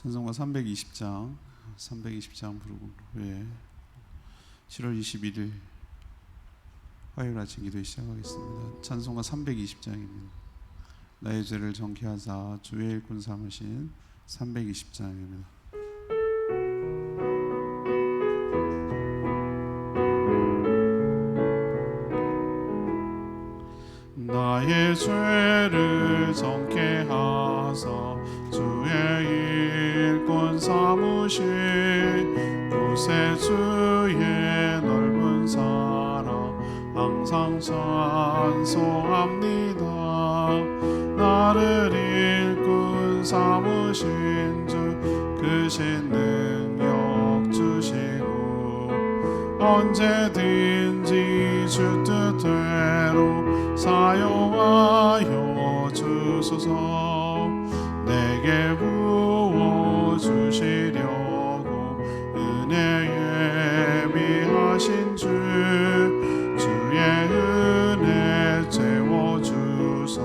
찬송가 320장 부르고 후에 7월 21일 화요일 아침 기도에 시작하겠습니다. 찬송가 320장입니다. 나의 죄를 정케하사 주의 일꾼 삼으신 320장입니다. 나의 죄를 정케하사 주의 일꾼 삼으신 구세주의 넓은 사랑 항상 찬송합니다. 나를 일꾼 삼으신 주 크신 능력 주시고 언제든지 주 뜻대로 사용하여 주소서. 내게 부어주시려고 은혜에 미하신 주의 은혜 채워주사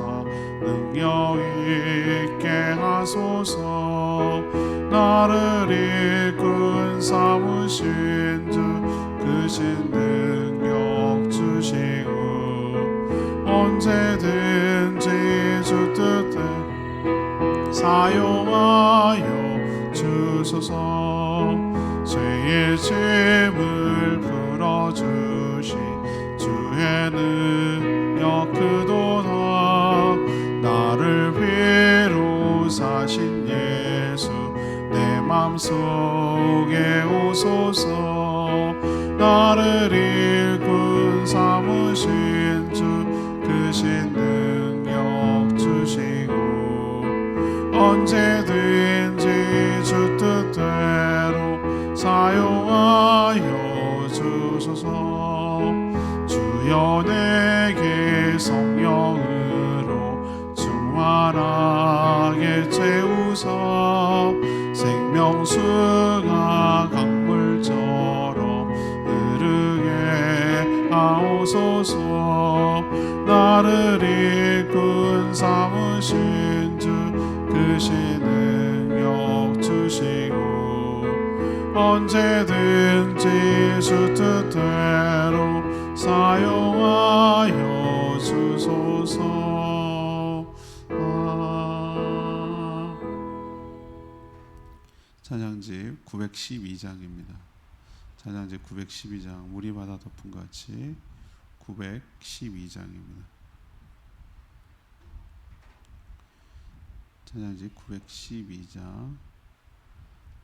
능력 있게 하소서. 나를 일꾼 삼으신 주 크신 능력 주시고 언제든지 주 뜻대로 사용하여 주소서. 죄의 짐을 풀어주시 주의 능력 크도다. 나를 위로 사신 예수 내 맘속에 오소서. 나를 일꾼 삼으신 주 크신 능력 주시고 언제든지 주 뜻대로 사용하여 주소서. 주여 내게 성령으로 충만하게 채우사 생명수가 강물처럼 흐르게 하옵소서. 나를 일꾼 삼으신 주 크신 능력 주시고 언제든지 주 뜻대로 사용하여 주소서. 찬양집 912장입니다. 찬양집 912장 물이 바다 덮은 같이 912장입니다. 찬양집 912장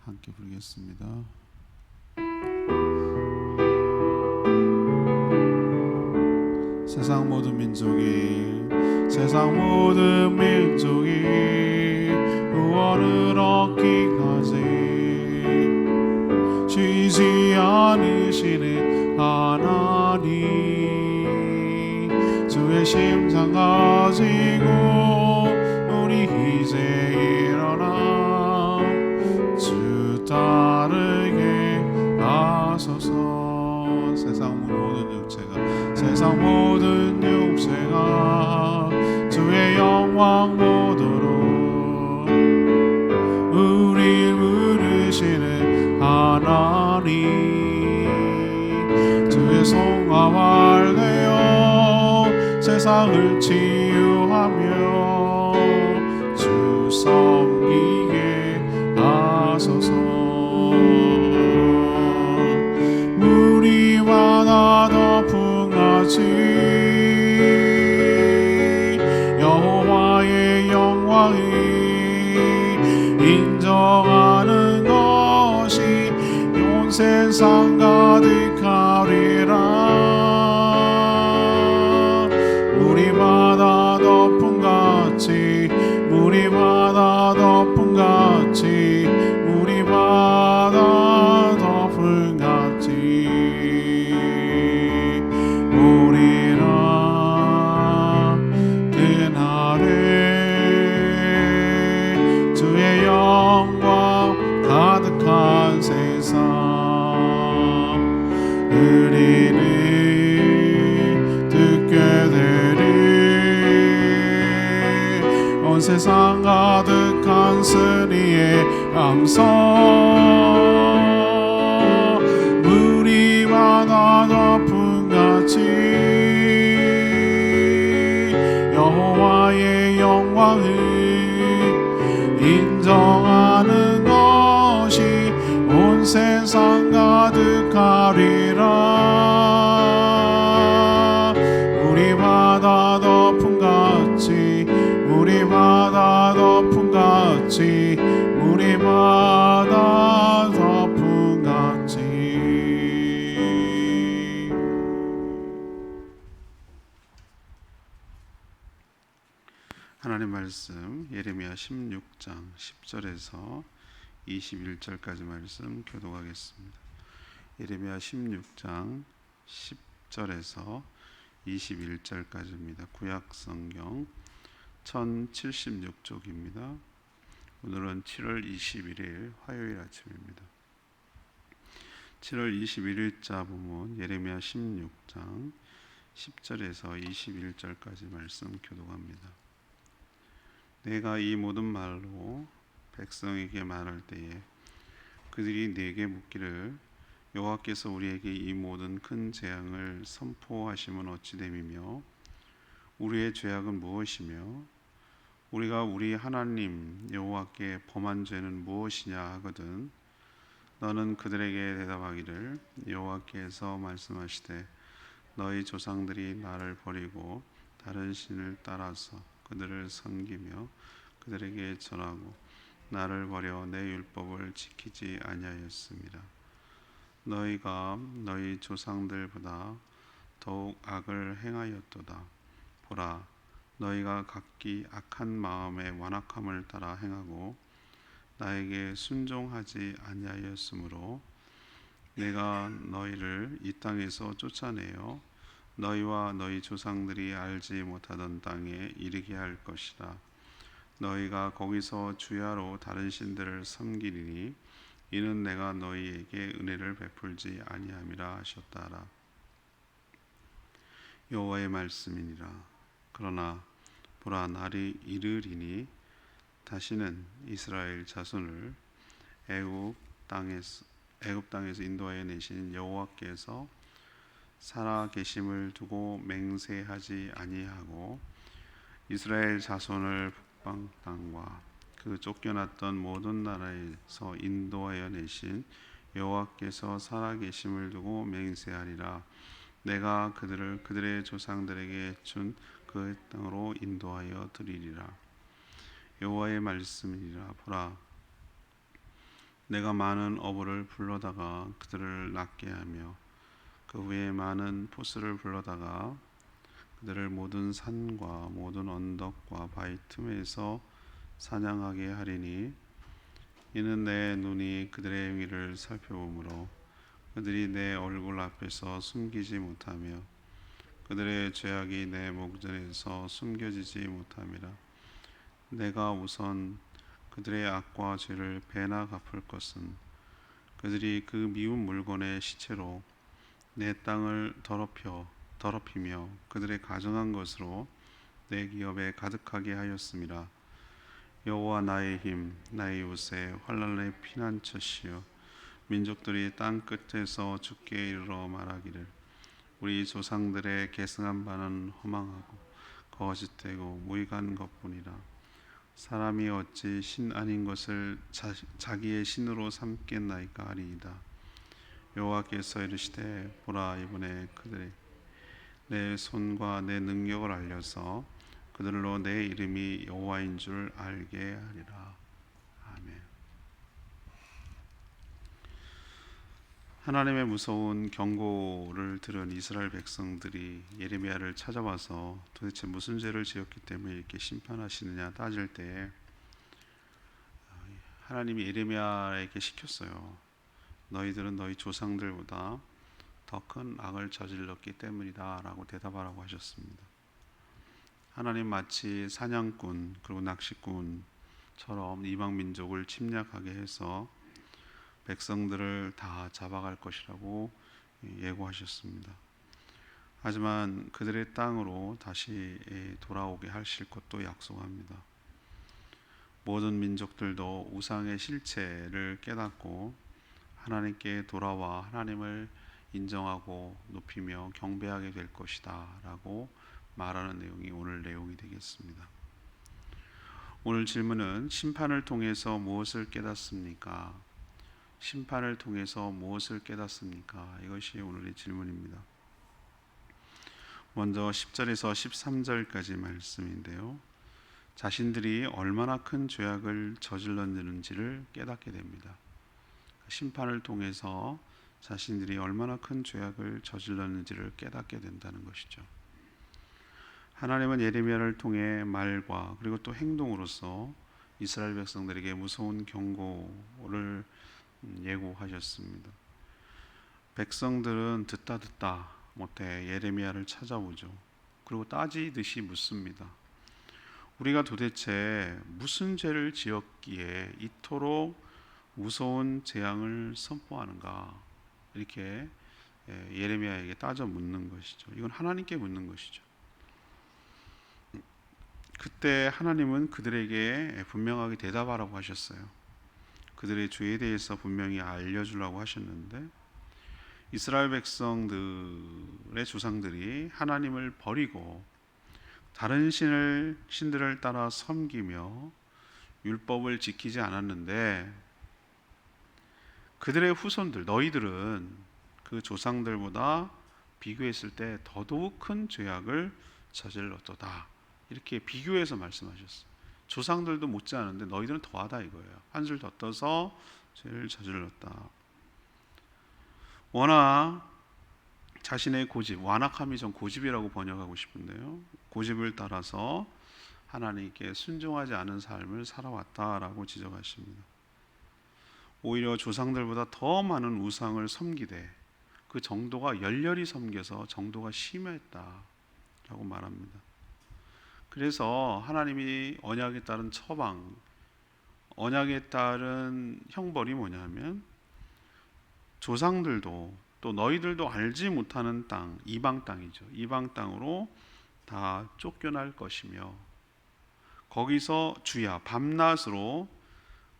함께 부르겠습니다. 세상 모든 민족이 구원을 얻기까지 쉬지 않으시는 하나님 주의 심장 가지고 우리 이제 일어나 주 따르게 하소서. 세상 모든 육체가 주의 영광 보도록 우리 부르시는 하나님 주의 송아왈 되어 세상을 치유하며 주 섬기게 하소서. 물이 바다 덮은 같이 여호와의 영광이 인정하는 것이 온 세상 가득하리라. 물이 바다 덮은 같이 물이 바다 덮은 같이 물이 바다 덮은 같이 오리라. 그날에 주의 영광 가득한 세상 우리는 듣게 되리. 온 세상 가득 가득한 스리의 함성 물이 바다 덮음같이 여호와의 영광을 인정하는 것이 온 세상 가득하리라. 물이 바다 덮음같이 물이 바다 덮음같이 물이 바다 덮음같이. 하나님 말씀 예레미야 16장 10절에서 21절까지 말씀 교독하겠습니다. 예레미야 16장 10절에서 21절까지입니다. 구약성경 1076쪽입니다. 오늘은 7월 21일 화요일 아침입니다. 7월 21일자 부문 예레미야 16장 10절에서 21절까지 말씀 교독합니다. 내가 이 모든 말로 백성에게 말할 때에 그들이 내게 묻기를 여호와께서 우리에게 이 모든 큰 재앙을 선포하심은 어찌 됨이며 우리의 죄악은 무엇이며 우리가 우리 하나님 여호와께 범한 죄는 무엇이냐 하거든 너는 그들에게 대답하기를 여호와께서 말씀하시되 너희 조상들이 나를 버리고 다른 신을 따라서 그들을 섬기며 그들에게 절하고 나를 버려 내 율법을 지키지 아니하였습니다. 너희가 너희 조상들보다 더욱 악을 행하였도다. 보라, 너희가 각기 악한 마음의 완악함을 따라 행하고 나에게 순종하지 아니하였으므로 내가 너희를 이 땅에서 쫓아내어 너희와 너희 조상들이 알지 못하던 땅에 이르게 할 것이라. 너희가 거기서 주야로 다른 신들을 섬기리니 이는 내가 너희에게 은혜를 베풀지 아니함이라 하셨다라. 여호와의 말씀이니라. 그러나 보라, 날이 이르리니 다시는 이스라엘 자손을 애굽 땅에서 인도하여 내신 여호와께서 살아 계심을 두고 맹세하지 아니하고 이스라엘 자손을 북방 땅과 그 쫓겨났던 모든 나라에서 인도하여 내신 여호와께서 살아 계심을 두고 맹세하리라. 내가 그들을 그들의 조상들에게 준 그 땅으로 인도하여 드리리라. 여호와의 말씀이니라. 보라, 내가 많은 어부를 불러다가 그들을 낫게 하며 그 후에 많은 포스를 불러다가 그들을 모든 산과 모든 언덕과 바위 틈에서 사냥하게 하리니 이는 내 눈이 그들의 행위를 살펴보므로 그들이 내 얼굴 앞에서 숨기지 못하며 그들의 죄악이 내 목전에서 숨겨지지 못함이라. 내가 우선 그들의 악과 죄를 배나 갚을 것은 그들이 그 미운 물건의 시체로 내 땅을 더럽히며 그들의 가증한 것으로 내 기업에 가득하게 하였음이라. 여호와 나의 힘, 나의 요새, 환난의 피난처시여. 민족들이 땅 끝에서 주께 이르러 말하기를 우리 조상들의 계승한 바는 허망하고 거짓되고 무익한 것뿐이라. 사람이 어찌 신 아닌 것을 자기의 신으로 삼겠나이까 하리이다. 여호와께서 이르시되 보라, 이번에 그들이 내 손과 내 능력을 알려서 그들로 내 이름이 여호와인 줄 알게 하리라. 아멘. 하나님의 무서운 경고를 들은 이스라엘 백성들이 예레미야를 찾아와서 도대체 무슨 죄를 지었기 때문에 이렇게 심판하시느냐 따질 때 하나님이 예레미야에게 시켰어요. 너희들은 너희 조상들보다 더 큰 악을 저질렀기 때문이다 라고 대답하라고 하셨습니다. 하나님 마치 사냥꾼 그리고 낚시꾼처럼 이방 민족을 침략하게 해서 백성들을 다 잡아갈 것이라고 예고하셨습니다. 하지만 그들의 땅으로 다시 돌아오게 하실 것도 약속합니다. 모든 민족들도 우상의 실체를 깨닫고 하나님께 돌아와 하나님을 인정하고 높이며 경배하게 될 것이다 라고 말하는 내용이 오늘 내용이 되겠습니다. 오늘 질문은 심판을 통해서 무엇을 깨닫습니까? 심판을 통해서 무엇을 깨닫습니까? 이것이 오늘의 질문입니다. 먼저 10절에서 13절까지 말씀인데요. 자신들이 얼마나 큰 죄악을 저질렀는지를 깨닫게 됩니다. 심판을 통해서 자신들이 얼마나 큰 죄악을 저질렀는지를 깨닫게 된다는 것이죠. 하나님은 예레미야를 통해 말과 그리고 또 행동으로서 이스라엘 백성들에게 무서운 경고를 예고하셨습니다. 백성들은 듣다 못해 예레미야를 찾아오죠. 그리고 따지듯이 묻습니다. 우리가 도대체 무슨 죄를 지었기에 이토록 무서운 재앙을 선포하는가? 이렇게 예레미야에게 따져 묻는 것이죠. 이건 하나님께 묻는 것이죠. 그때 하나님은 그들에게 분명하게 대답하라고 하셨어요. 그들의 죄에 대해서 분명히 알려주려고 하셨는데 이스라엘 백성들의 조상들이 하나님을 버리고 다른 신들을 따라 섬기며 율법을 지키지 않았는데 그들의 후손들 너희들은 그 조상들보다 비교했을 때 더더욱 큰 죄악을 저질렀도다. 이렇게 비교해서 말씀하셨어요. 조상들도 못지않은데 너희들은 더하다 이거예요. 한술 더 떠서 죄를 저질렀다. 워낙 자신의 고집, 완악함이 전 고집이라고 번역하고 싶은데요. 고집을 따라서 하나님께 순종하지 않은 삶을 살아왔다라고 지적하십니다. 오히려 조상들보다 더 많은 우상을 섬기되 그 정도가 열렬히 섬겨서 정도가 심했다라고 말합니다. 그래서 하나님이 언약에 따른 처방, 언약에 따른 형벌이 뭐냐면 조상들도 또 너희들도 알지 못하는 땅, 이방 땅이죠. 이방 땅으로 다 쫓겨날 것이며 거기서 주야 밤낮으로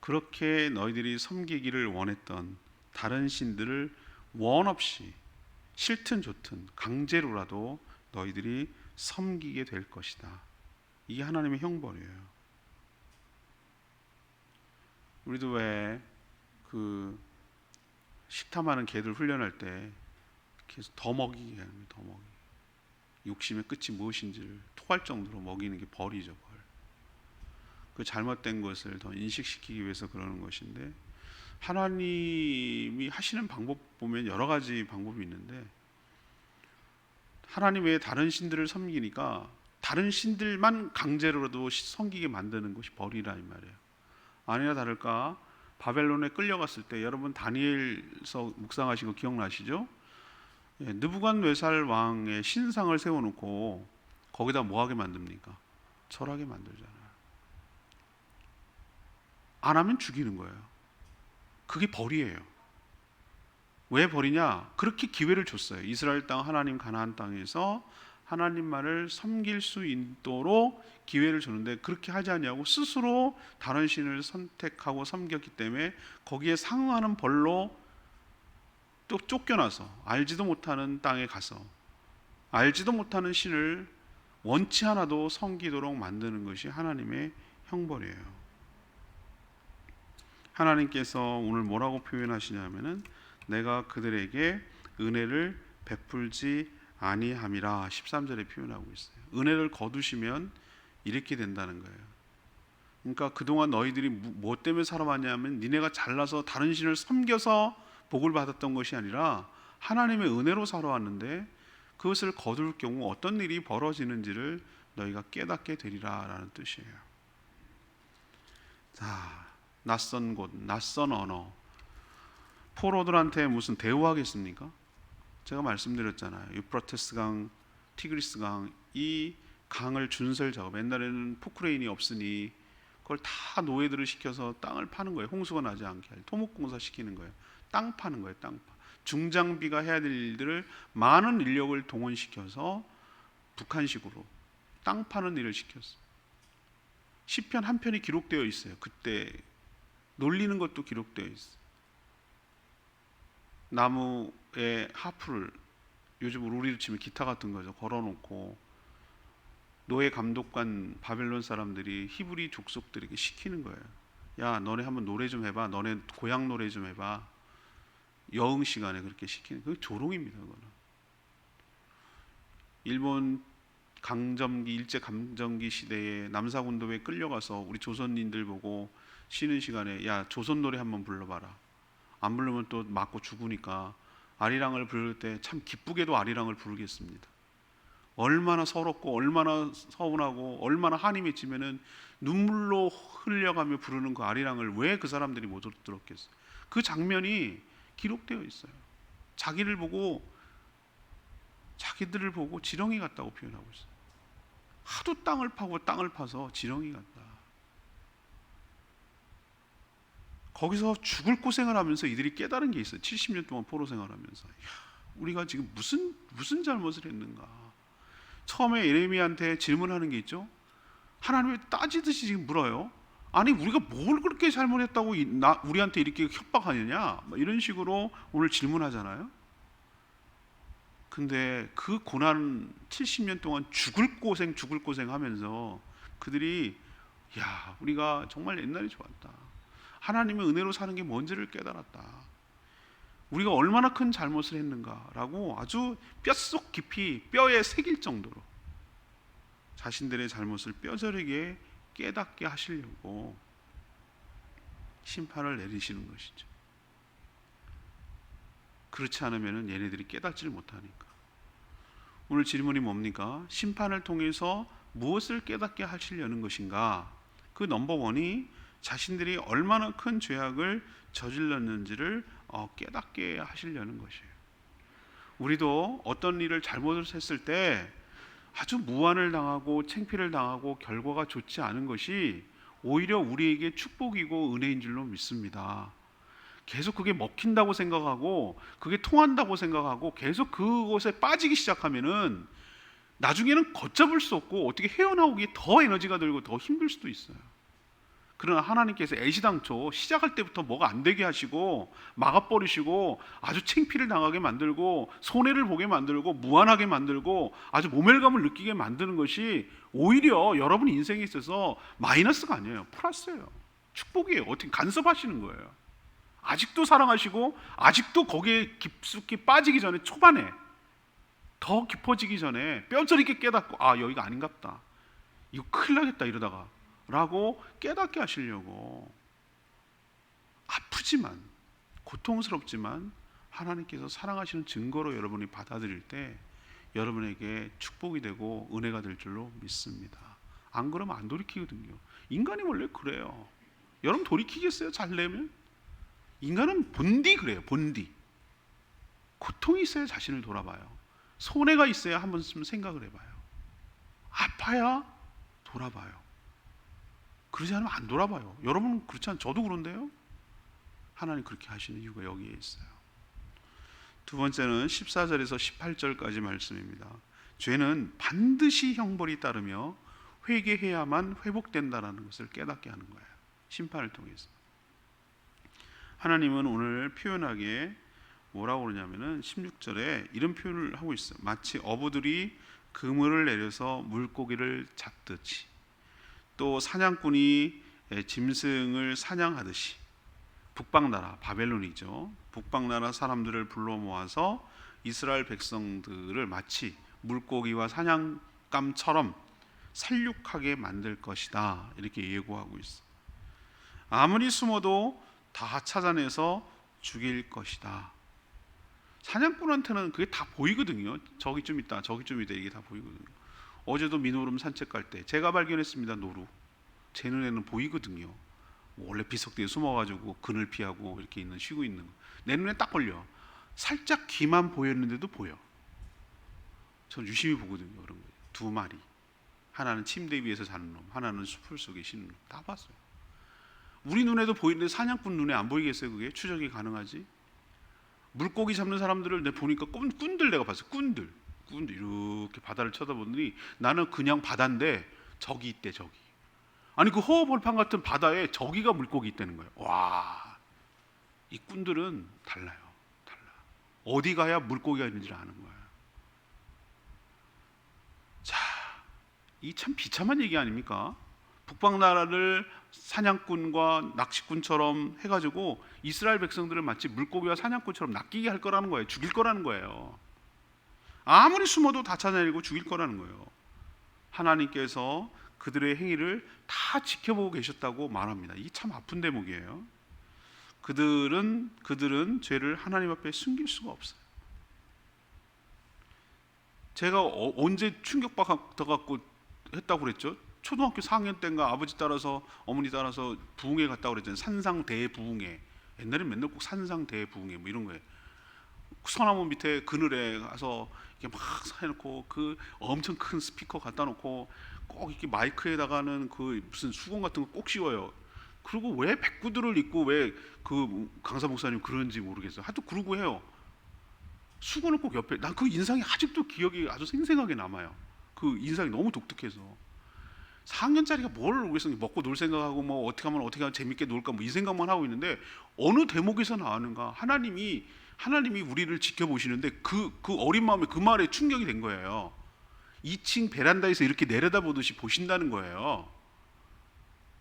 그렇게 너희들이 섬기기를 원했던 다른 신들을 원 없이 싫든 좋든 강제로라도 너희들이 섬기게 될 것이다. 이게 하나님의 형벌이에요. 우리도 왜 그 식탐하는 개들 훈련할 때 계속 더 먹이게 합니다. 더 먹이. 욕심의 끝이 무엇인지를 토할 정도로 먹이는 게 벌이죠. 벌. 그 잘못된 것을 더 인식시키기 위해서 그러는 것인데 하나님이 하시는 방법 보면 여러 가지 방법이 있는데 하나님 외에 다른 신들을 섬기니까 다른 신들만 강제로라도 섬기게 만드는 것이 벌이라 이 말이에요. 아니나 다를까 바벨론에 끌려갔을 때 여러분 다니엘서 묵상하신 거 기억나시죠? 느부갓네살 왕의 신상을 세워놓고 거기다 뭐하게 만듭니까? 절하게 만들잖아요. 안 하면 죽이는 거예요. 그게 벌이에요. 왜 벌이냐? 그렇게 기회를 줬어요. 이스라엘 땅 하나님 가나안 땅에서 하나님만을 섬길 수 있도록 기회를 줬는데 그렇게 하지 않냐고 스스로 다른 신을 선택하고 섬겼기 때문에 거기에 상응하는 벌로 또 쫓겨나서 알지도 못하는 땅에 가서 알지도 못하는 신을 원치 않아도 섬기도록 만드는 것이 하나님의 형벌이에요. 하나님께서 오늘 뭐라고 표현하시냐면은 내가 그들에게 은혜를 베풀지 아니함이라 13절에 표현하고 있어요. 은혜를 거두시면 이렇게 된다는 거예요. 그러니까 그동안 너희들이 뭐 때문에 살아왔냐면 니네가 잘나서 다른 신을 섬겨서 복을 받았던 것이 아니라 하나님의 은혜로 살아왔는데 그것을 거둘 경우 어떤 일이 벌어지는지를 너희가 깨닫게 되리라 라는 뜻이에요. 자, 낯선 곳, 낯선 언어. 포로들한테 무슨 대우하겠습니까? 제가 말씀드렸잖아요. 유프라테스 강, 티그리스 강, 이 강을 준설 작업. 옛날에는 포크레인이 없으니 그걸 다 노예들을 시켜서 땅을 파는 거예요. 홍수가 나지 않게 할 토목공사 시키는 거예요. 땅 파는 거예요. 땅 파. 중장비가 해야 될 일들을 많은 인력을 동원시켜서 북한식으로 땅 파는 일을 시켰어요. 시편 한 편이 기록되어 있어요. 그때 놀리는 것도 기록되어 있어요. 나무에 하프를, 요즘 우리로 치면 기타 같은 거죠, 걸어놓고 노예 감독관 바벨론 사람들이 히브리 족속들에게 시키는 거예요. 야, 너네 한번 노래 좀 해봐. 너네 고향 노래 좀 해봐. 여흥 시간에 그렇게 시키는, 그게 조롱입니다. 그거는 일본 강점기, 일제 강점기 시대에 남사군도에 끌려가서 우리 조선인들 보고 쉬는 시간에 야, 조선 노래 한번 불러봐라. 안 부르면 또 맞고 죽으니까 아리랑을 부를 때 참 기쁘게도 아리랑을 부르겠습니다. 얼마나 서럽고 얼마나 서운하고 얼마나 한이 맺히면은 눈물로 흘려가며 부르는 그 아리랑을 왜 그 사람들이 못 들었겠어요? 그 장면이 기록되어 있어요. 자기들을 보고 지렁이 같다고 표현하고 있어요. 하도 땅을 파고 땅을 파서 지렁이 같다. 거기서 죽을 고생을 하면서 이들이 깨달은 게 있어요. 70년 동안 포로 생활하면서, 야, 우리가 지금 무슨 잘못을 했는가. 처음에 예레미야한테 질문하는 게 있죠. 하나님이 따지듯이 지금 물어요. 아니, 우리가 뭘 그렇게 잘못했다고 우리한테 이렇게 협박하느냐, 이런 식으로 오늘 질문하잖아요. 근데 그 고난 70년 동안 죽을 고생 하면서 그들이, 야, 우리가 정말 옛날이 좋았다. 하나님의 은혜로 사는 게 뭔지를 깨달았다. 우리가 얼마나 큰 잘못을 했는가라고 아주 뼛속 깊이 뼈에 새길 정도로 자신들의 잘못을 뼈저리게 깨닫게 하시려고 심판을 내리시는 것이죠. 그렇지 않으면 얘네들이 깨닫지를 못하니까. 오늘 질문이 뭡니까? 심판을 통해서 무엇을 깨닫게 하시려는 것인가? 그 넘버원이 자신들이 얼마나 큰 죄악을 저질렀는지를 깨닫게 하시려는 것이에요. 우리도 어떤 일을 잘못을 했을 때 아주 무안을 당하고 창피를 당하고 결과가 좋지 않은 것이 오히려 우리에게 축복이고 은혜인 줄로 믿습니다. 계속 그게 먹힌다고 생각하고 그게 통한다고 생각하고 계속 그것에 빠지기 시작하면은 나중에는 걷잡을 수 없고 어떻게 헤어나오기 더 에너지가 들고 더 힘들 수도 있어요. 그러나 하나님께서 애시당초 시작할 때부터 뭐가 안 되게 하시고 막아버리시고 아주 창피를 당하게 만들고 손해를 보게 만들고 무안하게 만들고 아주 모멸감을 느끼게 만드는 것이 오히려 여러분 인생에 있어서 마이너스가 아니에요. 플러스예요. 축복이에요. 어떻게 간섭하시는 거예요. 아직도 사랑하시고 아직도 거기에 깊숙이 빠지기 전에, 초반에 더 깊어지기 전에 뼈저리게 깨닫고, 아, 여기가 아닌갑다, 이거 큰일 나겠다 이러다가 라고 깨닫게 하시려고, 아프지만 고통스럽지만 하나님께서 사랑하시는 증거로 여러분이 받아들일 때 여러분에게 축복이 되고 은혜가 될 줄로 믿습니다. 안 그러면 안 돌이키거든요. 인간이 원래 그래요. 여러분 돌이키겠어요? 잘내면? 인간은 본디 그래요. 본디. 고통이 있어야 자신을 돌아봐요. 손해가 있어야 한 번쯤 생각을 해봐요. 아파야 돌아봐요. 그러지 않으면 안 돌아봐요. 여러분은 그렇지 않아요? 저도 그런데요. 하나님 그렇게 하시는 이유가 여기에 있어요. 두 번째는 14절에서 18절까지 말씀입니다. 죄는 반드시 형벌이 따르며 회개해야만 회복된다는 것을 깨닫게 하는 거예요. 심판을 통해서. 하나님은 오늘 표현하기에 뭐라고 그러냐면은 16절에 이런 표현을 하고 있어요. 마치 어부들이 그물을 내려서 물고기를 잡듯이, 또 사냥꾼이 짐승을 사냥하듯이, 북방나라 바벨론이죠. 북방나라 사람들을 불러 모아서 이스라엘 백성들을 마치 물고기와 사냥감처럼 살육하게 만들 것이다, 이렇게 예고하고 있어요. 아무리 숨어도 다 찾아내서 죽일 것이다. 사냥꾼한테는 그게 다 보이거든요. 저기 좀 있다, 저기 좀 있다, 이게 다 보이거든요. 어제도 민오름 산책 갈 때 제가 발견했습니다. 노루. 제 눈에는 보이거든요. 원래 비석대에 숨어가지고 그늘 피하고 이렇게 있는, 쉬고 있는 거. 내 눈에 딱 걸려. 살짝 귀만 보였는데도 보여. 전 유심히 보거든요. 그런 거. 두 마리. 하나는 침대 위에서 자는 놈, 하나는 숲을 속에 쉬는 놈. 다 봤어요. 우리 눈에도 보이는데 사냥꾼 눈에 안 보이겠어요? 그게 추적이 가능하지? 물고기 잡는 사람들을 내가 보니까 꾼들 내가 봤어요. 꾼들 이렇게 바다를 쳐다보더니 나는 그냥 바다인데 저기 있대, 저기. 아니 그 허허벌판 같은 바다에 저기가 물고기 있다는 거예요. 와, 이 꾼들은 달라요. 달라. 어디 가야 물고기가 있는지를 아는 거예요. 자, 이 참 비참한 얘기 아닙니까? 북방 나라를 사냥꾼과 낚시꾼처럼 해가지고 이스라엘 백성들을 마치 물고기와 사냥꾼처럼 낚이게 할 거라는 거예요. 죽일 거라는 거예요. 아무리 숨어도 다 찾아내고 죽일 거라는 거예요. 하나님께서 그들의 행위를 다 지켜보고 계셨다고 말합니다. 이게 참 아픈 대목이에요. 그들은 죄를 하나님 앞에 숨길 수가 없어요. 제가 언제 충격받아갖고 했다고 그랬죠? 초등학교 4학년 때인가 아버지 따라서 어머니 따라서 부흥회 갔다고 그랬잖아요. 산상 대부흥회. 옛날에 맨날 꼭 산상 대부흥회 뭐 이런 거예요. 소나무 밑에 그늘에 가서 이렇게 막 해놓고 그 엄청 큰 스피커 갖다 놓고 꼭 이렇게 마이크에다가는 그 무슨 수건 같은 거 꼭 씌워요. 그리고 왜 백구들을 입고 왜 그 강사 목사님 그런지 모르겠어요. 하여튼 그러고 해요. 수건을 꼭 옆에. 난 그 인상이 아직도 기억이 아주 생생하게 남아요. 그 인상이 너무 독특해서. 4학년짜리가 뭘 모르겠어. 먹고 놀 생각하고 뭐 어떻게 하면 재밌게 놀까 뭐 이 생각만 하고 있는데 어느 대목에서 나오는가 하나님이 우리를 지켜보시는데 그 어린 마음에 그 말에 충격이 된 거예요. 2층 베란다에서 이렇게 내려다보듯이 보신다는 거예요.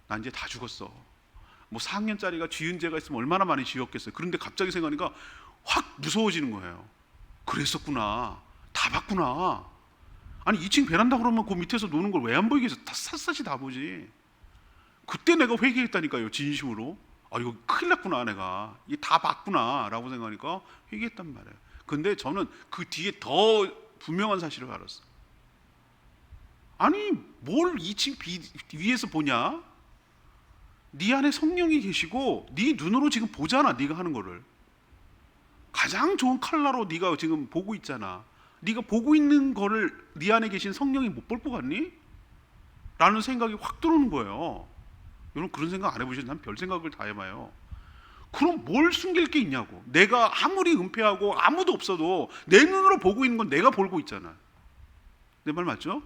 난 이제 다 죽었어. 뭐 4학년짜리가 지은 죄가 있으면 얼마나 많이 지었겠어요. 그런데 갑자기 생각하니까 확 무서워지는 거예요. 그랬었구나. 다 봤구나. 아니 2층 베란다 그러면 그 밑에서 노는 걸 왜 안 보이게 해서 다 샅샅이 다 보지. 그때 내가 회개했다니까요. 진심으로. 아 이거 큰일 났구나 내가. 이게 다 봤구나 라고 생각하니까 회개했단 말이에요. 근데 저는 그 뒤에 더 분명한 사실을 알았어요. 아니 뭘 2층 위에서 보냐? 네 안에 성령이 계시고 네 눈으로 지금 보잖아. 네가 하는 거를. 가장 좋은 칼라로 네가 지금 보고 있잖아. 네가 보고 있는 거를 네 안에 계신 성령이 못 볼 것 같니? 라는 생각이 확 들어오는 거예요. 여러분 그런 생각 안 해보셨나요? 난 별 생각을 다 해봐요. 그럼 뭘 숨길 게 있냐고. 내가 아무리 은폐하고 아무도 없어도 내 눈으로 보고 있는 건 내가 보고 있잖아. 내 말 맞죠?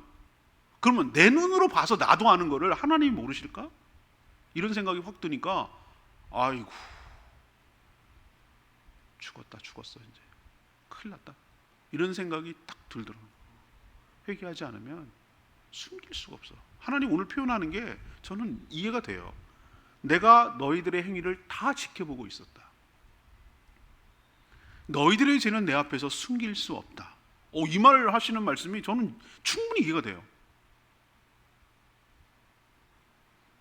그러면 내 눈으로 봐서 나도 아는 거를 하나님이 모르실까? 이런 생각이 확 드니까 아이고 죽었어 이제 큰일 났다 이런 생각이 딱 들더라고요. 회개하지 않으면 숨길 수가 없어. 하나님 오늘 표현하는 게 저는 이해가 돼요. 내가 너희들의 행위를 다 지켜보고 있었다. 너희들의 죄는 내 앞에서 숨길 수 없다. 이 말을 하시는 말씀이 저는 충분히 이해가 돼요.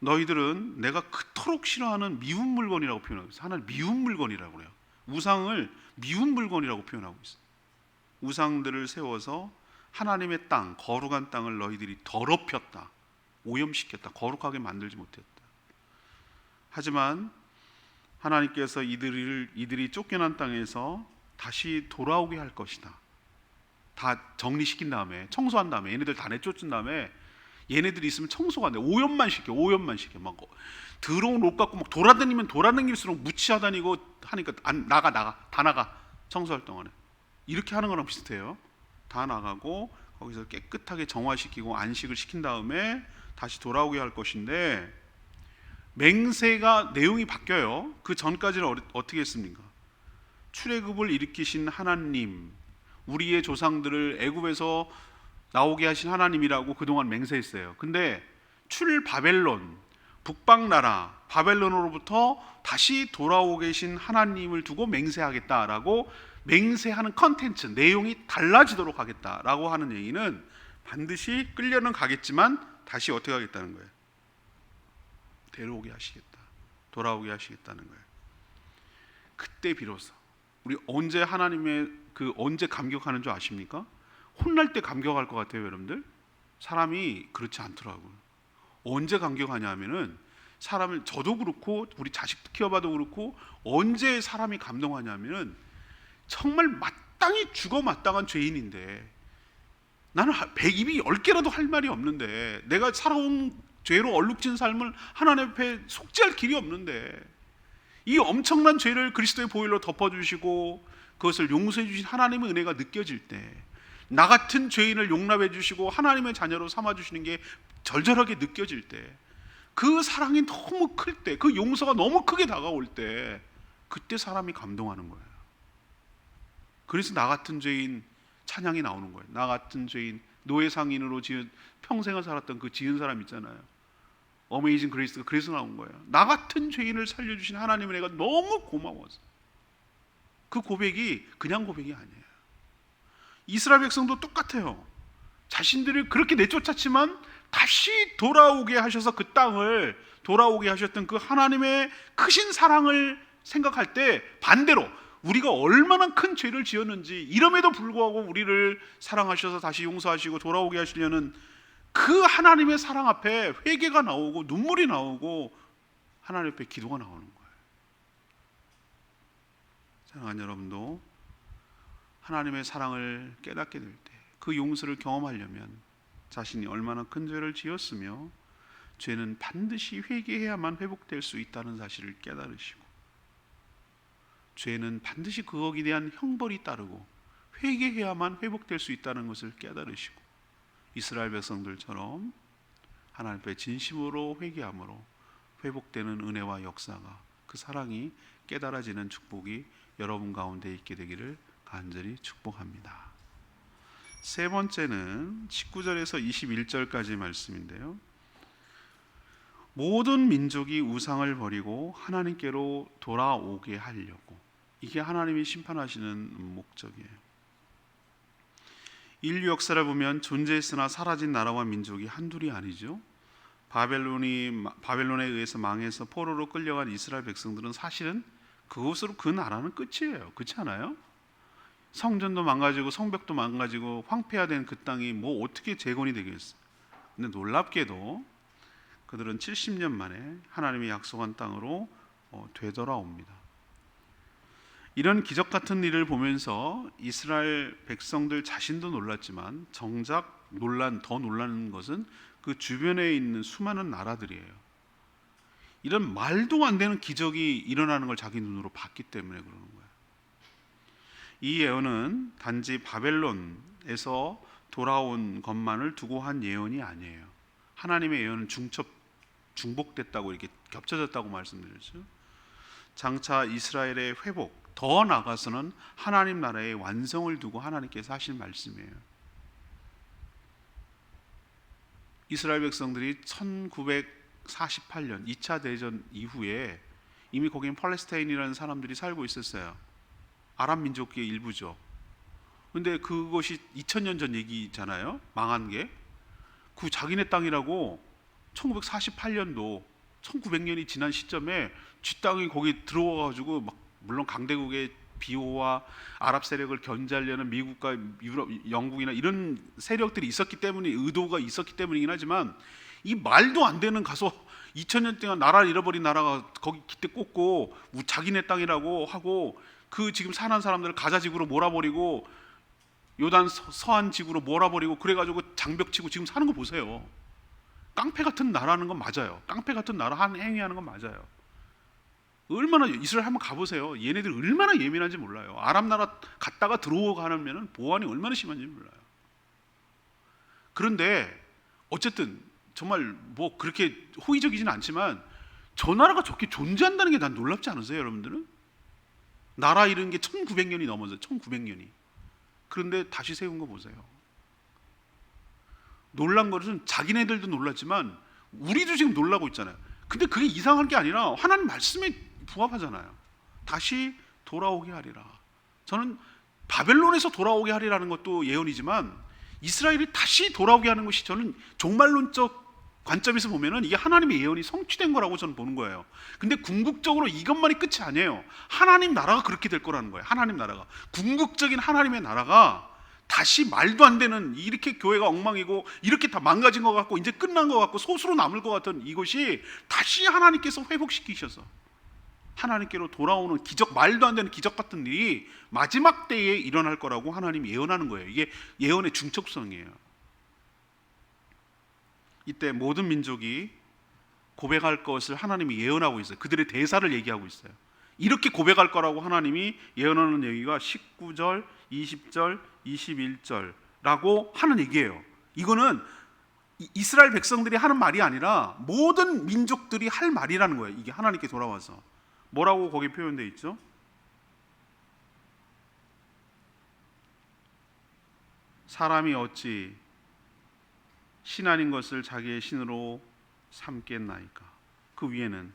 너희들은 내가 그토록 싫어하는 미운 물건이라고 표현하고 있어요. 하나님 미운 물건이라고 그래요. 우상을 미운 물건이라고 표현하고 있어요. 우상들을 세워서 하나님의 땅, 거룩한 땅을 너희들이 더럽혔다. 오염시켰다. 거룩하게 만들지 못했다. 하지만 하나님께서 이들이 쫓겨난 땅에서 다시 돌아오게 할 것이다. 다 정리시킨 다음에, 청소한 다음에, 얘네들 다 내쫓은 다음에 얘네들이 있으면 청소가 안 돼. 오염만 시켜. 막 더러운 옷 갖고 막 돌아다닐수록 무치하다니고 하니까 다 나가. 청소할 동안에 이렇게 하는 거랑 비슷해요. 다 나가고 거기서 깨끗하게 정화시키고 안식을 시킨 다음에 다시 돌아오게 할 것인데 맹세가 내용이 바뀌어요. 그 전까지는 어떻게 했습니까? 출애굽을 일으키신 하나님, 우리의 조상들을 애굽에서 나오게 하신 하나님이라고 그동안 맹세했어요. 근데 출바벨론, 북방나라 바벨론으로부터 다시 돌아오고 계신 하나님을 두고 맹세하겠다라고 맹세하는 컨텐츠, 내용이 달라지도록 하겠다라고 하는 얘기는 반드시 끌려는 가겠지만 다시 어떻게 하겠다는 거예요? 데려오게 하시겠다. 돌아오게 하시겠다는 거예요. 그때 비로소 우리 언제 언제 감격하는 줄 아십니까? 혼날 때 감격할 것 같아요, 여러분들. 사람이 그렇지 않더라고요. 언제 감격하냐 하면은 저도 그렇고 우리 자식 키워봐도 그렇고 언제 사람이 감동하냐면은 정말 마땅히 죽어 마땅한 죄인인데 나는 입이 10개라도 할 말이 없는데 내가 살아온 죄로 얼룩진 삶을 하나님 앞에 속죄할 길이 없는데 이 엄청난 죄를 그리스도의 보혈로 덮어주시고 그것을 용서해 주신 하나님의 은혜가 느껴질 때 나 같은 죄인을 용납해 주시고 하나님의 자녀로 삼아 주시는 게 절절하게 느껴질 때 그 사랑이 너무 클 때, 그 용서가 너무 크게 다가올 때, 그때 사람이 감동하는 거예요. 그래서 나 같은 죄인 찬양이 나오는 거예요. 나 같은 죄인, 노예상인으로 지은 평생을 살았던 그 지은 사람 있잖아요. 어메이징 그레이스가 그래서 나온 거예요. 나 같은 죄인을 살려주신 하나님의 내가 너무 고마워서. 그 고백이 그냥 고백이 아니에요. 이스라엘 백성도 똑같아요. 자신들을 그렇게 내쫓았지만 다시 돌아오게 하셔서 그 땅을 돌아오게 하셨던 그 하나님의 크신 사랑을 생각할 때 반대로 우리가 얼마나 큰 죄를 지었는지, 이럼에도 불구하고 우리를 사랑하셔서 다시 용서하시고 돌아오게 하시려는 그 하나님의 사랑 앞에 회개가 나오고 눈물이 나오고 하나님 앞에 기도가 나오는 거예요. 사랑하는 여러분도 하나님의 사랑을 깨닫게 될 때, 그 용서를 경험하려면 자신이 얼마나 큰 죄를 지었으며 죄는 반드시 회개해야만 회복될 수 있다는 사실을 깨달으시고, 죄는 반드시 그거에 대한 형벌이 따르고 회개해야만 회복될 수 있다는 것을 깨달으시고, 이스라엘 백성들처럼 하나님 앞에 진심으로 회개함으로 회복되는 은혜와 역사가, 그 사랑이 깨달아지는 축복이 여러분 가운데 있게 되기를 간절히 축복합니다. 세 번째는 19절에서 21절까지 말씀인데요, 모든 민족이 우상을 버리고 하나님께로 돌아오게 하려고, 이게 하나님이 심판하시는 목적이에요. 인류 역사를 보면 존재했으나 사라진 나라와 민족이 한둘이 아니죠. 바벨론에 의해서 망해서 포로로 끌려간 이스라엘 백성들은 사실은 그것으로 그 나라는 끝이에요. 그렇지 않아요? 성전도 망가지고 성벽도 망가지고 황폐화된 그 땅이 뭐 어떻게 재건이 되겠어요? 근데 놀랍게도 그들은 70년 만에 하나님이 약속한 땅으로 되돌아옵니다. 이런 기적 같은 일을 보면서 이스라엘 백성들 자신도 놀랐지만 정작 더 놀라는 것은 그 주변에 있는 수많은 나라들이에요. 이런 말도 안 되는 기적이 일어나는 걸 자기 눈으로 봤기 때문에 그러는 거예요. 이 예언은 단지 바벨론에서 돌아온 것만을 두고 한 예언이 아니에요. 하나님의 예언은 중복됐다고, 이렇게 겹쳐졌다고 말씀드렸죠. 장차 이스라엘의 회복, 더 나아가서는 하나님 나라의 완성을 두고 하나님께서 하실 말씀이에요. 이스라엘 백성들이 1948년 2차 대전 이후에 이미 거기는 팔레스타인이라는 사람들이 살고 있었어요. 아랍 민족의 일부죠. 근데 그것이 2000년 전 얘기잖아요. 망한 게. 그 자기네 땅이라고 1948년도 1900년이 지난 시점에 쥐 땅이 거기 들어와가지고 막, 물론 강대국의 비호와 아랍 세력을 견제하려는 미국과 유럽, 영국이나 이런 세력들이 있었기 때문에, 의도가 있었기 때문이긴 하지만, 이 말도 안 되는 가서 2000년 동안 나라를 잃어버린 나라가 거기 기대 꽂고 자기네 땅이라고 하고, 그 지금 사는 사람들을 가자 지구로 몰아버리고 요단 서안 지구로 몰아버리고 그래가지고 장벽 치고 지금 사는 거 보세요. 깡패 같은 나라는 건 맞아요. 깡패 같은 나라 행위하는 건 맞아요. 얼마나, 이스라엘 한번 가보세요. 얘네들 얼마나 예민한지 몰라요. 아랍 나라 갔다가 들어가면 보안이 얼마나 심한지 몰라요. 그런데 어쨌든 정말 뭐 그렇게 호의적이지는 않지만 저 나라가 저렇게 존재한다는 게 난 놀랍지 않으세요, 여러분들은? 나라 이런 게 1900년이 넘어서 1900년이. 그런데 다시 세운 거 보세요. 놀란 것은 자기네들도 놀랐지만 우리도 지금 놀라고 있잖아요. 근데 그게 이상한 게 아니라 하나님 말씀에 부합하잖아요. 다시 돌아오게 하리라. 저는 바벨론에서 돌아오게 하리라는 것도 예언이지만 이스라엘이 다시 돌아오게 하는 것이, 저는 종말론적 관점에서 보면은 이게 하나님의 예언이 성취된 거라고 저는 보는 거예요. 근데 궁극적으로 이것만이 끝이 아니에요. 하나님 나라가 그렇게 될 거라는 거예요. 하나님 나라가, 궁극적인 하나님의 나라가 다시 말도 안 되는, 이렇게 교회가 엉망이고 이렇게 다 망가진 것 같고 이제 끝난 것 같고 소수로 남을 것 같은 이것이 다시 하나님께서 회복시키셔서 하나님께로 돌아오는 기적, 말도 안 되는 기적 같은 일이 마지막 때에 일어날 거라고 하나님이 예언하는 거예요. 이게 예언의 중첩성이에요. 이때 모든 민족이 고백할 것을 하나님이 예언하고 있어요. 그들의 대사를 얘기하고 있어요. 이렇게 고백할 거라고 하나님이 예언하는 얘기가 19절, 20절, 21절라고 하는 얘기예요. 이거는 이스라엘 백성들이 하는 말이 아니라 모든 민족들이 할 말이라는 거예요. 이게 하나님께 돌아와서 뭐라고 거기 표현되어 있죠? 사람이 어찌 신 아닌 것을 자기의 신으로 삼겠나이까. 그 위에는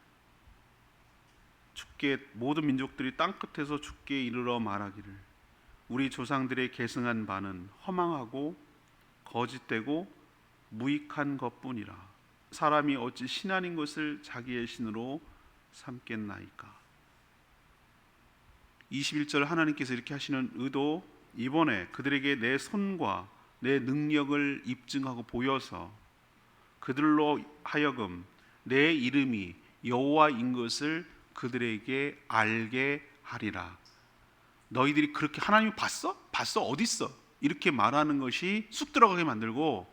주께 모든 민족들이 땅끝에서 주께 이르러 말하기를 우리 조상들의 계승한 바는 허망하고 거짓되고 무익한 것뿐이라. 사람이 어찌 신 아닌 것을 자기의 신으로 삼겠나이까. 21절 하나님께서 이렇게 하시는 의도, 이번에 그들에게 내 손과 내 능력을 입증하고 보여서 그들로 하여금 내 이름이 여호와인 것을 그들에게 알게 하리라. 너희들이 그렇게 하나님이 봤어? 봤어? 어딨어? 이렇게 말하는 것이 쑥 들어가게 만들고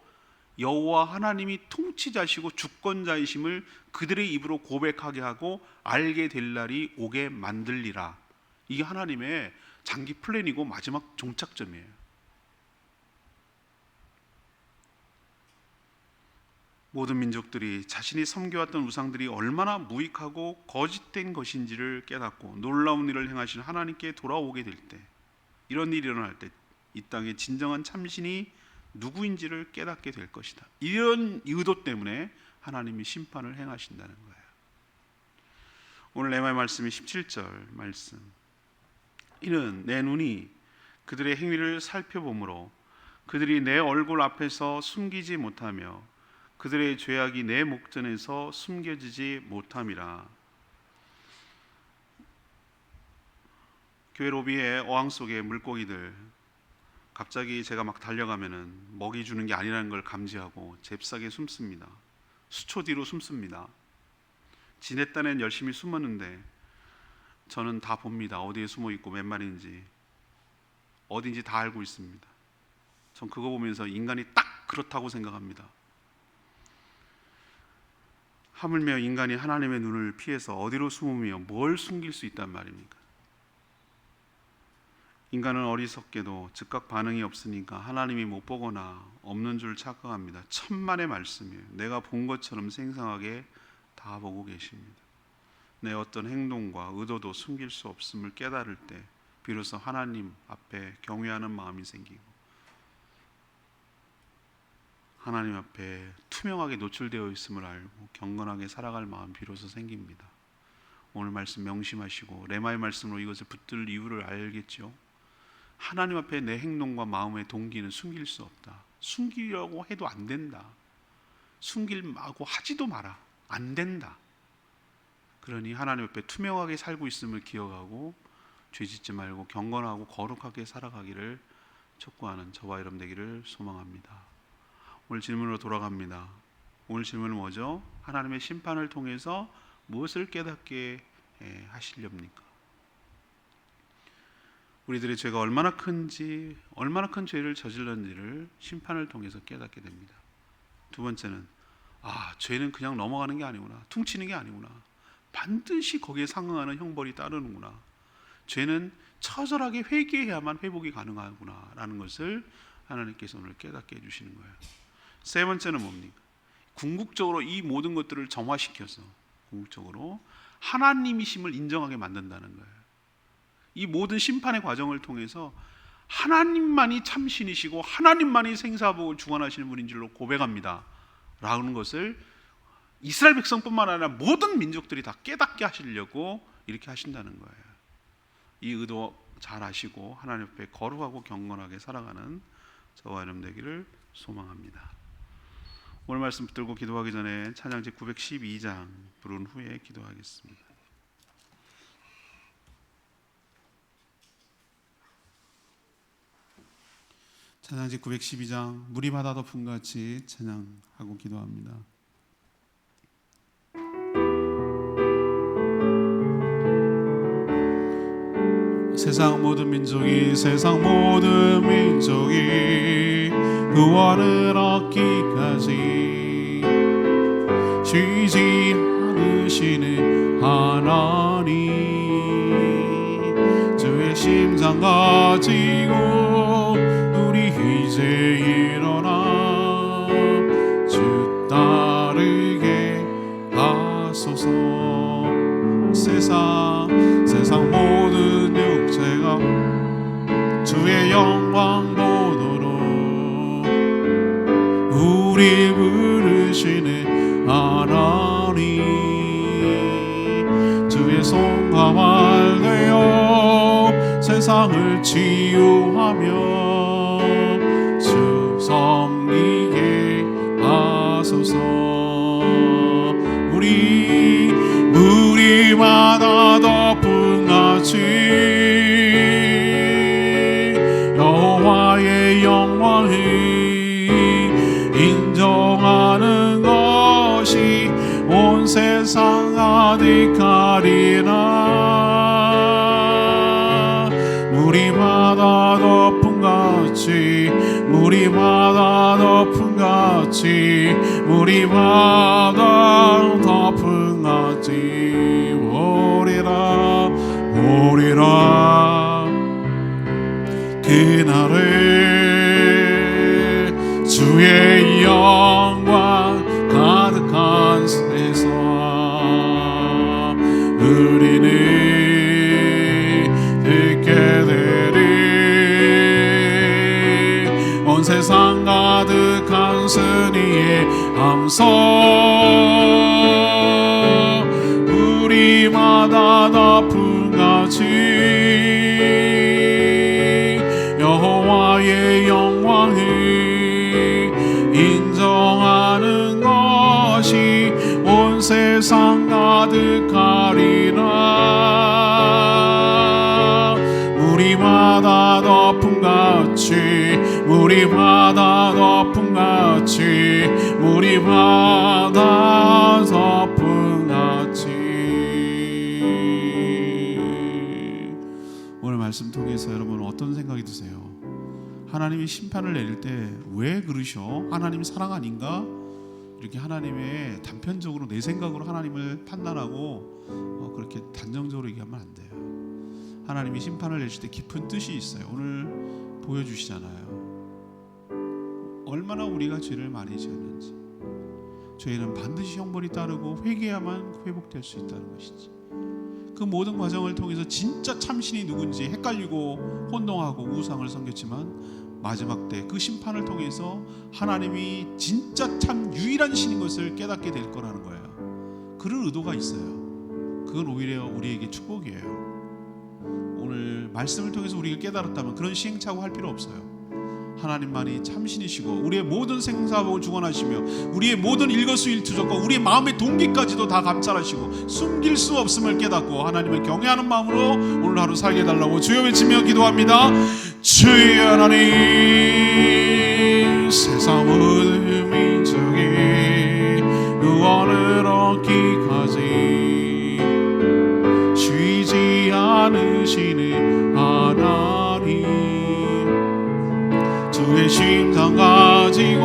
여호와 하나님이 통치자시고 주권자이심을 그들의 입으로 고백하게 하고 알게 될 날이 오게 만들리라. 이게 하나님의 장기 플랜이고 마지막 종착점이에요. 모든 민족들이 자신이 섬겨왔던 우상들이 얼마나 무익하고 거짓된 것인지를 깨닫고 놀라운 일을 행하신 하나님께 돌아오게 될 때, 이런 일이 일어날 때 이 땅의 진정한 참신이 누구인지를 깨닫게 될 것이다. 이런 의도 때문에 하나님이 심판을 행하신다는 거예요. 오늘 레마의 말씀이 17절 말씀. 이는 내 눈이 그들의 행위를 살펴보므로 그들이 내 얼굴 앞에서 숨기지 못하며 그들의 죄악이 내 목전에서 숨겨지지 못함이라. 교회 로비의 어항 속에 물고기들, 갑자기 제가 막 달려가면은 먹이 주는 게 아니라는 걸 감지하고 잽싸게 숨습니다. 수초 뒤로 숨습니다. 지냈다는 열심히 숨었는데 저는 다 봅니다. 어디에 숨어 있고 몇 마리인지 어딘지 다 알고 있습니다. 전 그거 보면서 인간이 딱 그렇다고 생각합니다. 하물며 인간이 하나님의 눈을 피해서 어디로 숨으며 뭘 숨길 수 있단 말입니까? 인간은 어리석게도 즉각 반응이 없으니까 하나님이 못 보거나 없는 줄 착각합니다. 천만의 말씀이에요. 내가 본 것처럼 생생하게 다 보고 계십니다. 내 어떤 행동과 의도도 숨길 수 없음을 깨달을 때 비로소 하나님 앞에 경외하는 마음이 생기고 하나님 앞에 투명하게 노출되어 있음을 알고 경건하게 살아갈 마음 비로소 생깁니다. 오늘 말씀 명심하시고 레마의 말씀으로 이것을 붙들 이유를 알겠죠. 하나님 앞에 내 행동과 마음의 동기는 숨길 수 없다. 숨기려고 해도 안 된다. 숨기려고 하지도 마라. 안 된다. 그러니 하나님 앞에 투명하게 살고 있음을 기억하고 죄짓지 말고 경건하고 거룩하게 살아가기를 촉구하는 저와 여러분 되기를 소망합니다. 오늘 질문으로 돌아갑니다. 오늘 질문은 뭐죠? 하나님의 심판을 통해서 무엇을 깨닫게 하시렵니까? 우리들의 죄가 얼마나 큰지, 얼마나 큰 죄를 저질렀는지를 심판을 통해서 깨닫게 됩니다. 두 번째는 죄는 그냥 넘어가는 게 아니구나. 퉁치는 게 아니구나. 반드시 거기에 상응하는 형벌이 따르는구나. 죄는 처절하게 회개해야만 회복이 가능하구나 라는 것을 하나님께서 오늘 깨닫게 해주시는 거예요. 세 번째는 뭡니까? 궁극적으로 이 모든 것들을 정화시켜서 궁극적으로 하나님이심을 인정하게 만든다는 거예요. 이 모든 심판의 과정을 통해서 하나님만이 참신이시고 하나님만이 생사복을 주관하시는 분인 줄로 고백합니다 라는 것을 이스라엘 백성뿐만 아니라 모든 민족들이 다 깨닫게 하시려고 이렇게 하신다는 거예요. 이 의도 잘 아시고 하나님 앞에 거룩하고 경건하게 살아가는 저와 여러분 되기를 소망합니다. 오늘 말씀 붙들고 기도하기 전에 찬양지 912장 부른 후에 기도하겠습니다. 찬양지 912장 물이 바다 덮음같이 찬양하고 기도합니다. 세상 모든 민족이 구원을 얻기까지 쉬지 않으시는 하나님, 주의 심장 가지고 우리 이제 일어나 주 하소서. 세상 모든 육체가 주의 영광 보도록 우리 부르시는 하나님, 주의 손과 말 되어 세상을 치유하며 주 섬기게 하소서. 우리마다 덮음같이 여호와의 영광을 인정하는 것이 온 세상 가득하리라. 물이마다 덮음같이 물이마다 덮음같이 물이마다 덮음같이 오리라 그날에 주의 영광 가득한 세상 우리는 듣게 되리. 온 세상 가득한 승리의 함성 우리마다 덮음같이 여호와의 영광을 인정하는 것이 온 세상 가득하리라. 우리마다 덮음같이 우리마다 덮음같이 우리마다 덮음같이. 오늘 말씀 통해서 여러분 어떤 생각이 드세요? 하나님이 심판을 내릴 때 왜 그러셔? 하나님 사랑 아닌가? 이렇게 하나님의 단편적으로 내 생각으로 하나님을 판단하고 그렇게 단정적으로 얘기하면 안 돼요. 하나님이 심판을 내실 때 깊은 뜻이 있어요. 오늘 보여주시잖아요. 얼마나 우리가 죄를 많이 지었는지. 죄는 반드시 형벌이 따르고 회개해야만 회복될 수 있다는 것이지. 그 모든 과정을 통해서 진짜 참신이 누군지 헷갈리고 혼동하고 우상을 섬겼지만 마지막 때 그 심판을 통해서 하나님이 진짜 참 유일한 신인 것을 깨닫게 될 거라는 거예요. 그런 의도가 있어요. 그건 오히려 우리에게 축복이에요. 오늘 말씀을 통해서 우리가 깨달았다면 그런 시행착오 할 필요 없어요. 하나님만이 참신이시고 우리의 모든 생사복을 주관하시며 우리의 모든 일거수일투족과 우리의 마음의 동기까지도 다 감찰하시고 숨길 수 없음을 깨닫고 하나님을 경외하는 마음으로 오늘 하루 살게 해달라고 주여 외치며 기도합니다. 주의 하나님, 세상 모든 민족이 구원을 얻기까지 쉬지 않으시는 하나님, 주의 심장 가지고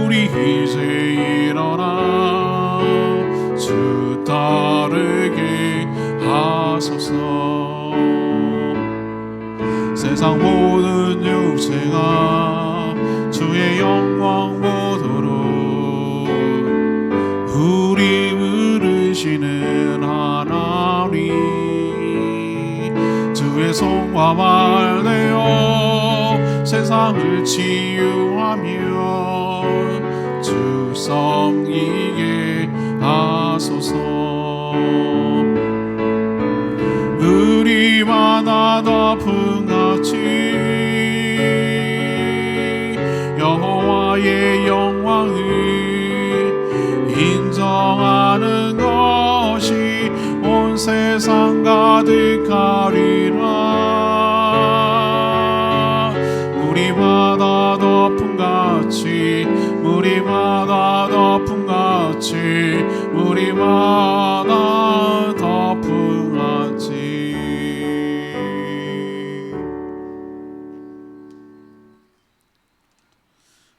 우리 이제 일어나 주 따르게 하소서. 세상 모든 육체가 주의 영광 보도록 우리 부르시는 하나님, 주의 손과 말 되어 세상을 치유하며 주 섬기게 하소서. 우리마다 덮음같이 여호와의 영광을 인정하는 것이 온 세상 가득하리라. 우리마다 덮음같이 우리마다 덮음같이 우리마다 덮음같이.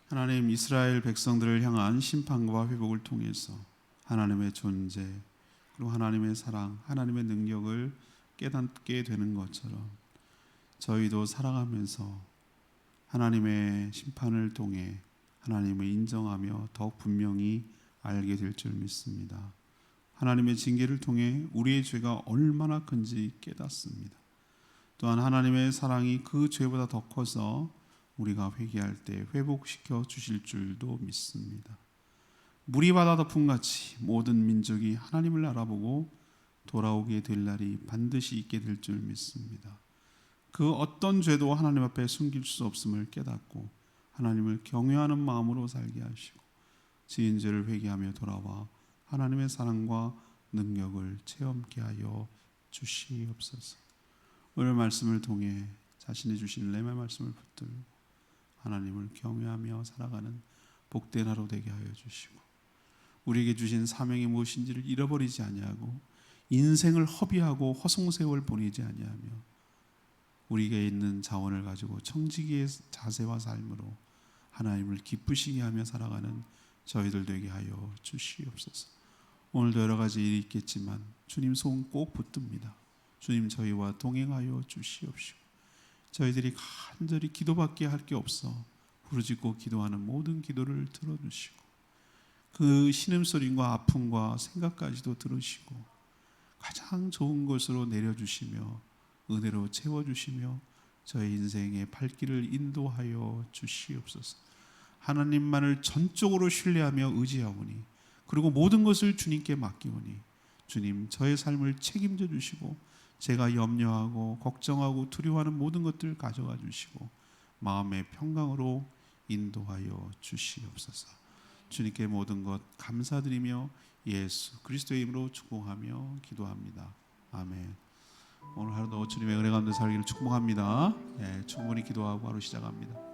하나님, 이스라엘 백성들을 향한 심판과 회복을 통해서 하나님의 존재 그리고 하나님의 사랑, 하나님의 능력을 깨닫게 되는 것처럼 저희도 살아가면서 하나님의 심판을 통해 하나님을 인정하며 더욱 분명히 알게 될 줄 믿습니다. 하나님의 징계를 통해 우리의 죄가 얼마나 큰지 깨닫습니다. 또한 하나님의 사랑이 그 죄보다 더 커서 우리가 회개할 때 회복시켜 주실 줄도 믿습니다. 물이 바다 덮음같이 모든 민족이 하나님을 알아보고 돌아오게 될 날이 반드시 있게 될 줄 믿습니다. 그 어떤 죄도 하나님 앞에 숨길 수 없음을 깨닫고 하나님을 경외하는 마음으로 살게 하시고 지은 죄를 회개하며 돌아와 하나님의 사랑과 능력을 체험케 하여 주시옵소서. 오늘 말씀을 통해 자신이 주신 렘의 말씀을 붙들고 하나님을 경외하며 살아가는 복된 하루 되게 하여 주시고 우리에게 주신 사명이 무엇인지를 잃어버리지 아니하고 인생을 허비하고 허송세월 보내지 아니하며 우리에게 있는 자원을 가지고 청지기의 자세와 삶으로 하나님을 기쁘시게 하며 살아가는 저희들 되게 하여 주시옵소서. 오늘도 여러 가지 일이 있겠지만 주님 손 꼭 붙듭니다. 주님 저희와 동행하여 주시옵시고 저희들이 간절히 기도밖에 할 게 없어 부르짖고 기도하는 모든 기도를 들어주시고 그 신음소리와 아픔과 생각까지도 들으시고 가장 좋은 것으로 내려주시며 은혜로 채워주시며 저희 인생의 발길을 인도하여 주시옵소서. 하나님만을 전적으로 신뢰하며 의지하오니 그리고 모든 것을 주님께 맡기오니 주님 저의 삶을 책임져 주시고 제가 염려하고 걱정하고 두려워하는 모든 것들을 가져가 주시고 마음의 평강으로 인도하여 주시옵소서. 주님께 모든 것 감사드리며 예수 그리스도의 이름으로 축복하며 기도합니다. 아멘. 오늘 하루도 주님의 은혜 가운데 살기를 축복합니다. 충분히 기도하고 하루 시작합니다.